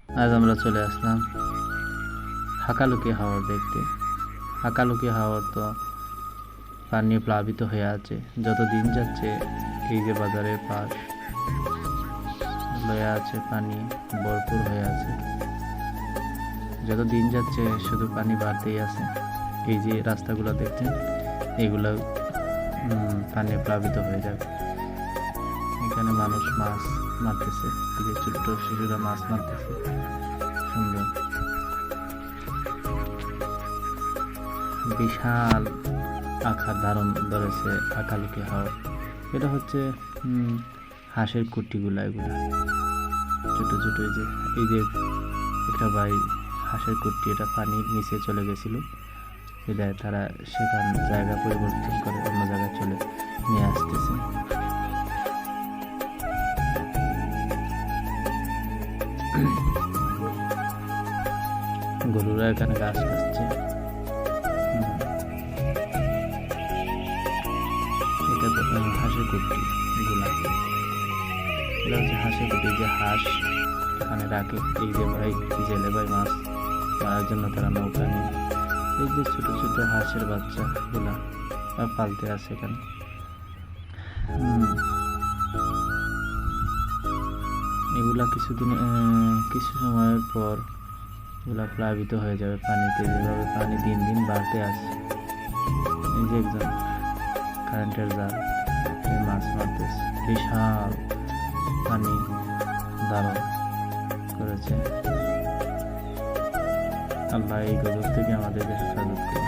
আজ আমরা চলে আসলাম হাকালুকি হাওর দেখতে। হাকালুকি হাওর তো পানি প্লাবিত হয়ে আছে। যত দিন যাচ্ছে এই যে বাজারের পাশ লয়ে আছে, পানি ভরপুর হয়ে আছে। যত দিন যাচ্ছে শুধু পানি বাড়তেই আছে। এই যে রাস্তাগুলো দেখছেন, এগুলো পানি প্লাবিত হয়ে যাবে। এখানে মানুষ মাছ মারতেছে, এই যে ছোট্ট শিশুরা মাছ মারতেছে। সুন্দর বিশাল আকার ধারণ ধরেছে হাকালুকি হাওর। এটা হচ্ছে হাঁসের কুটিগুলা, এগুলা ছোট ছোট। এই যে একটা ভাই হাঁসের কুটি, এটা পানির নিচে চলে গেছিল, বিদায় তারা সেখান জায়গা পরিবর্তন করে অন্য জায়গায় চলে নিয়ে আসতেছে। গরুরা এখানে ঘাস খাচ্ছে। এটা হাঁসের কুটি গুলা, এটা হচ্ছে হাঁসের কুটি। যে হাঁস এখানে রাখে, এই যে ভাই জেলে ভাই মাছ মারার জন্য তারা নৌকা নিয়ে, এই যে ছোট ছোট হাঁসের বাচ্চা গুলা পালতে আছে এখানে। এগুলা কিছু সময়ের পর এগুলা প্লাবিত হয়ে যাবে পানিতে। যেভাবে পানি দিন দিন বাড়তে আছে, এই যে একজন কারেন্টের জাল মাছ মারতেছে। বিশাল পানি ধারণ করেছে। আল্লাহ এই গজব থেকে আমাদের হেফাজত করে।